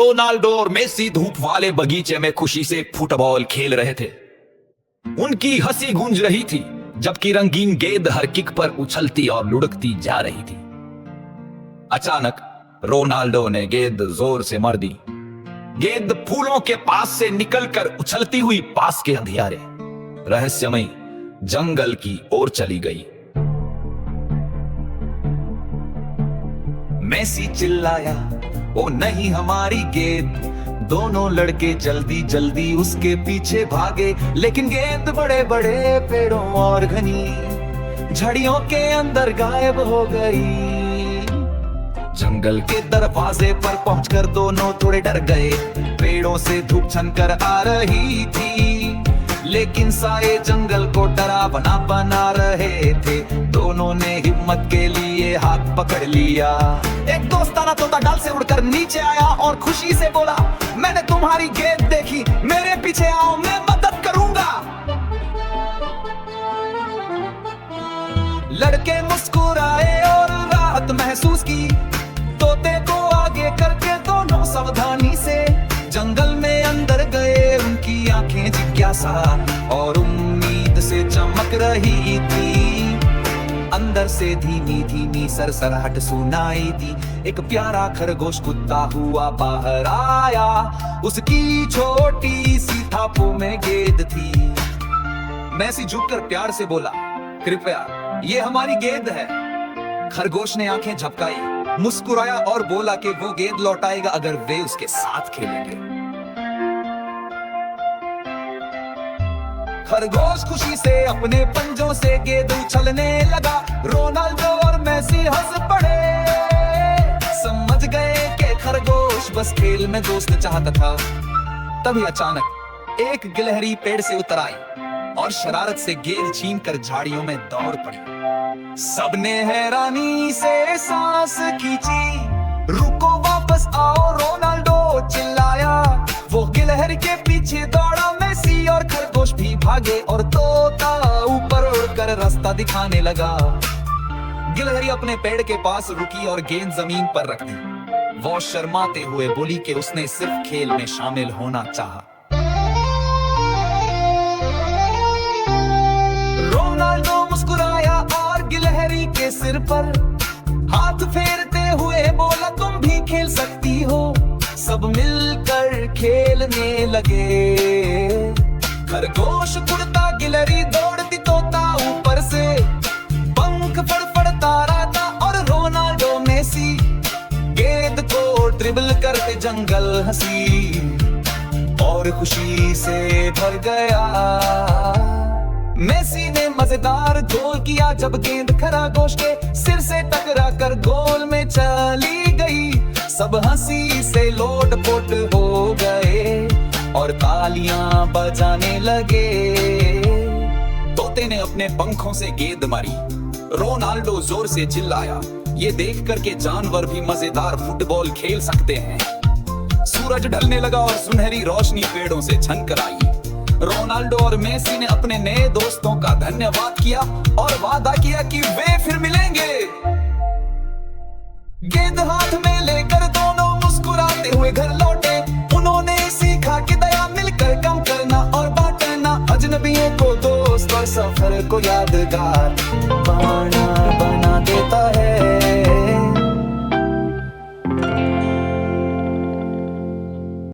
Ronaldo और Messi धूप वाले बगीचे में खुशी से फुटबॉल खेल रहे थे। उनकी हंसी गूंज रही थी जबकि रंगीन गेंद हर किक पर उछलती और लुढ़कती जा रही थी। अचानक रोनाल्डो ने गेंद जोर से मार दी। गेंद फूलों के पास से निकलकर उछलती हुई पास के अंधियारे रहस्यमयी जंगल की ओर चली गई। मेसी चिल्लाया, ओ नहीं हमारी गेंद। दोनों लड़के जल्दी जल्दी उसके पीछे भागे, लेकिन गेंद बड़े बड़े पेड़ों और घनी झड़ियों के अंदर गायब हो गई। जंगल के दरवाजे पर पहुंचकर दोनों थोड़े डर गए। पेड़ों से धूप छनकर आ रही थी, लेकिन साए जंगल को डरावना बना रहे थे। दोनों ने हिम्मत के लिए हाथ पकड़ लिया। एक दोस्ताना तोता डाल से उड़कर नीचे आया और खुशी से बोला, मैंने तुम्हारी गेंद देखी, मेरे पीछे आओ, मैं मदद करूंगा। लड़के मुस्कुराए और राहत महसूस की। तोते को आगे करके दोनों सावधानी से जंगल में अंदर गए। उनकी आंखें जिज्ञासा और उम्मीद से चमक रही थी। अंदर से धीमी धीमी सरसराहट सुनाई दी। एक प्यारा खरगोश कुत्ता हुआ बाहर आया। उसकी छोटी सी थापों में गेंद थी। मेसी झुककर प्यार से बोला, कृपया ये हमारी गेंद है। खरगोश ने आंखें झपकाई, मुस्कुराया और बोला कि वो गेंद लौटाएगा अगर वे उसके साथ खेलेंगे। खरगोश खुशी से अपने पंजों से गेंद उछलने लगा। रोनाल्डो और मेसी हंस पड़े। समझ गए कि खरगोश बस खेल में दोस्त चाहता था। तभी अचानक एक गिलहरी पेड़ से उतर आई और शरारत से गेंद छीनकर झाड़ियों में दौड़ पड़ी। सबने हैरानी से सांस खींची। रुको, वापस आओ, रोनाल्डो चिल्लाया। वो गिलहरी के पीछे दौड़ा। मेसी और खरगोश भी भागे और तोता ऊपर उड़कर रास्ता दिखाने लगा। गिलहरी अपने पेड़ के पास रुकी और गेंद जमीन पर रख दी। वो शर्माते हुए बोली कि उसने सिर्फ खेल में शामिल होना चाहा। रोनाल्डो मुस्कुराया और गिलहरी के सिर पर हाथ फेरते हुए बोला, तुम भी खेल सकती हो। सब मिलकर खेलने लगे। खरगोश उड़ता, गिलहरी दौड़ती, तोता ऊपर से पंख फड़फड़ता रहा और रोनाल्डो मेसी गेंद को ड्रिबल करते जंगल हंसी और खुशी से भर गया। मेसी ने मजेदार गोल किया जब गेंद खरगोश के सिर से टकराकर गोल में चली गई। सब हंसी से लोटपोट हो गए और तालियां बजाने लगे। तोते ने अपने पंखों से गेंद मारी। रोनाल्डो जोर से चिल्लाया, ये देखकर के जानवर भी मजेदार फुटबॉल खेल सकते हैं। सूरज ढलने लगा और सुनहरी रोशनी पेड़ों से छनकर आई। रोनाल्डो और मेसी ने अपने नए दोस्तों का धन्यवाद किया और वादा किया कि वे फिर मिलेंगे। गेंद हाथ में लेकर दोनों मुस्कुराते हुए घर लौटे। उन्होंने सीखा कि दया मिलकर कम करना और बांटना अजनबियों को दोस्त और सफर को यादगार बना देता है।